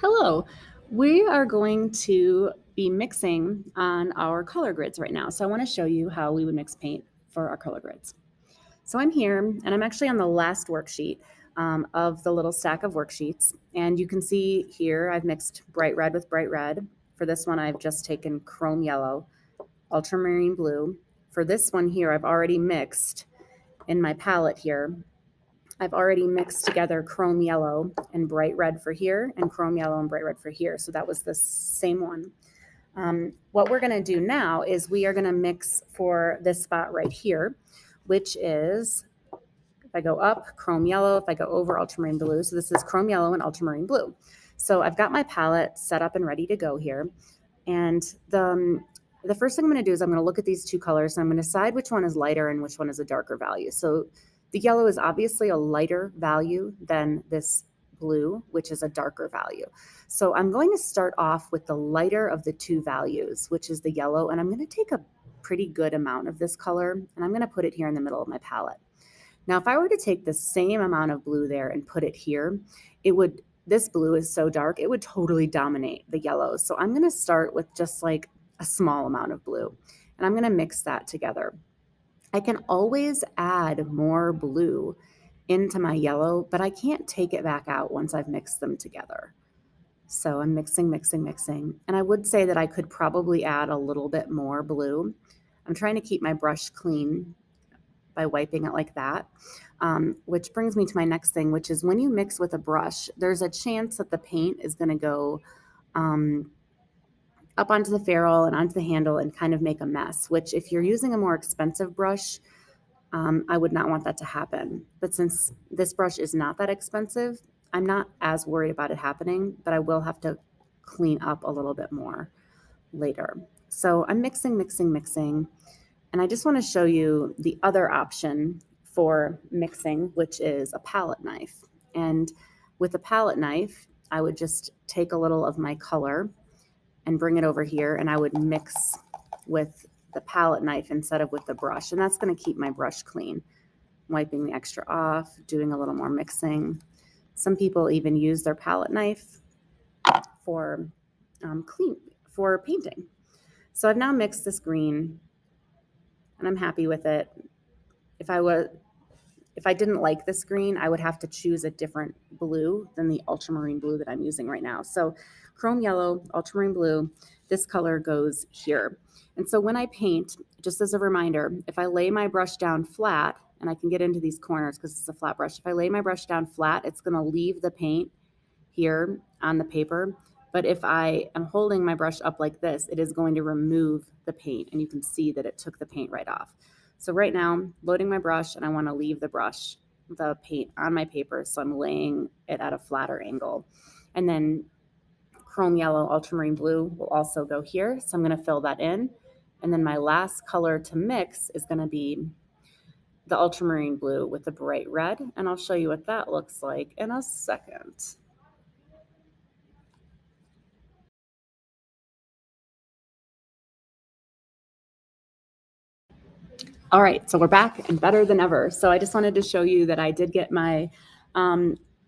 Hello. We are going to be mixing on our color grids right now. So I want to show you how we would mix paint for our color grids. So I'm here and I'm actually on the last worksheet of the little stack of worksheets. And you can see here I've mixed bright red with bright red. For this one, I've just taken chrome yellow, ultramarine blue. For this one here, I've already mixed in my palette here. I've already mixed together chrome yellow and bright red for here and chrome yellow and bright red for here. So that was the same one. What we're going to do now is we are going to mix for this spot right here, which is, if I go up, chrome yellow, if I go over, ultramarine blue. So this is chrome yellow and ultramarine blue. So I've got my palette set up and ready to go here. And the first thing I'm going to do is I'm going to look at these two colors and I'm going to decide which one is lighter and which one is a darker value. So the yellow is obviously a lighter value than this blue, which is a darker value. So I'm going to start off with the lighter of the two values, which is the yellow, and I'm going to take a pretty good amount of this color and I'm going to put it here in the middle of my palette. Now, if I were to take the same amount of blue there and put it here, this blue is so dark, it would totally dominate the yellow. So I'm going to start with just like a small amount of blue, and I'm going to mix that together. I can always add more blue into my yellow, but I can't take it back out once I've mixed them together. So I'm mixing, mixing, mixing. And I would say that I could probably add a little bit more blue. I'm trying to keep my brush clean by wiping it like that, which brings me to my next thing, which is when you mix with a brush, there's a chance that the paint is going to go up onto the ferrule and onto the handle and kind of make a mess, which if you're using a more expensive brush, I would not want that to happen. But since this brush is not that expensive, I'm not as worried about it happening, but I will have to clean up a little bit more later. So I'm mixing, mixing, mixing. And I just want to show you the other option for mixing, which is a palette knife. And with a palette knife, I would just take a little of my color and bring it over here, and I would mix with the palette knife instead of with the brush. And that's going to keep my brush clean. Wiping the extra off, doing a little more mixing. Some people even use their palette knife for painting. So I've now mixed this green and I'm happy with it. If I didn't like this green, I would have to choose a different blue than the ultramarine blue that I'm using right now. So chrome yellow, ultramarine blue, this color goes here. And so when I paint, just as a reminder, if I lay my brush down flat, and I can get into these corners because it's a flat brush, if I lay my brush down flat, it's going to leave the paint here on the paper. But if I am holding my brush up like this, it is going to remove the paint, and you can see that it took the paint right off. So right now, I'm loading my brush, and I want to leave the paint on my paper, so I'm laying it at a flatter angle. And then chrome yellow, ultramarine blue will also go here, so I'm going to fill that in. And then my last color to mix is going to be the ultramarine blue with the bright red, and I'll show you what that looks like in a second. All right, so we're back and better than ever. So I just wanted to show you that I did get my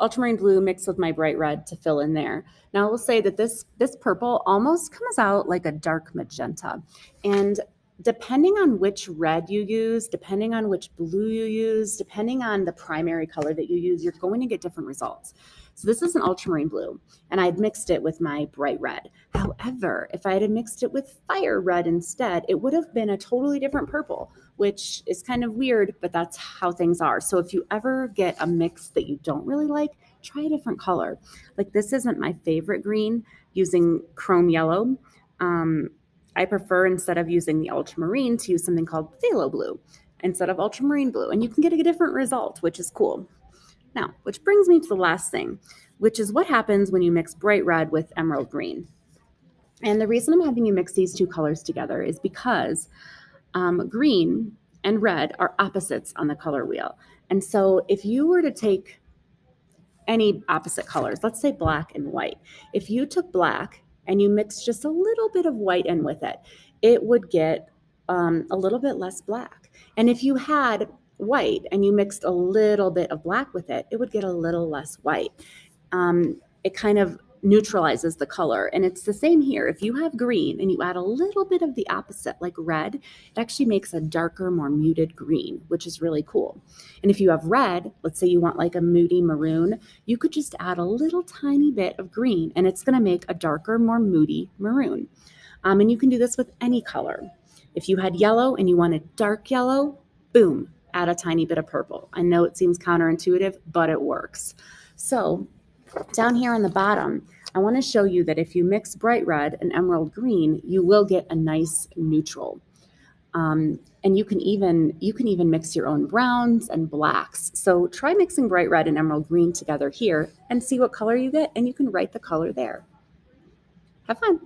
ultramarine blue mixed with my bright red to fill in there. Now I will say that this purple almost comes out like a dark magenta. And depending on which red you use, depending on which blue you use, depending on the primary color that you use, you're going to get different results. So this is an ultramarine blue, and I had mixed it with my bright red. However, if I had mixed it with fire red instead, it would have been a totally different purple, which is kind of weird, but that's how things are. So if you ever get a mix that you don't really like, try a different color. Like this isn't my favorite green, using chrome yellow. I prefer, instead of using the ultramarine, to use something called phthalo blue instead of ultramarine blue, and you can get a different result, which is cool. Now, which brings me to the last thing, which is what happens when you mix bright red with emerald green. And the reason I'm having you mix these two colors together is because green and red are opposites on the color wheel. And so if you were to take any opposite colors, let's say black and white, if you took black and you mixed just a little bit of white in with it, it would get a little bit less black. And if you had white and you mixed a little bit of black with it, it would get a little less white. It kind of neutralizes the color. And it's the same here. If you have green and you add a little bit of the opposite, like red, it actually makes a darker, more muted green, which is really cool. And if you have red, let's say you want like a moody maroon, you could just add a little tiny bit of green and it's going to make a darker, more moody maroon. And you can do this with any color. If you had yellow and you wanted dark yellow, boom, add a tiny bit of purple. I know it seems counterintuitive, but it works. So down here on the bottom, I want to show you that if you mix bright red and emerald green, you will get a nice neutral. And you can even mix your own browns and blacks. So try mixing bright red and emerald green together here and see what color you get, and you can write the color there. Have fun.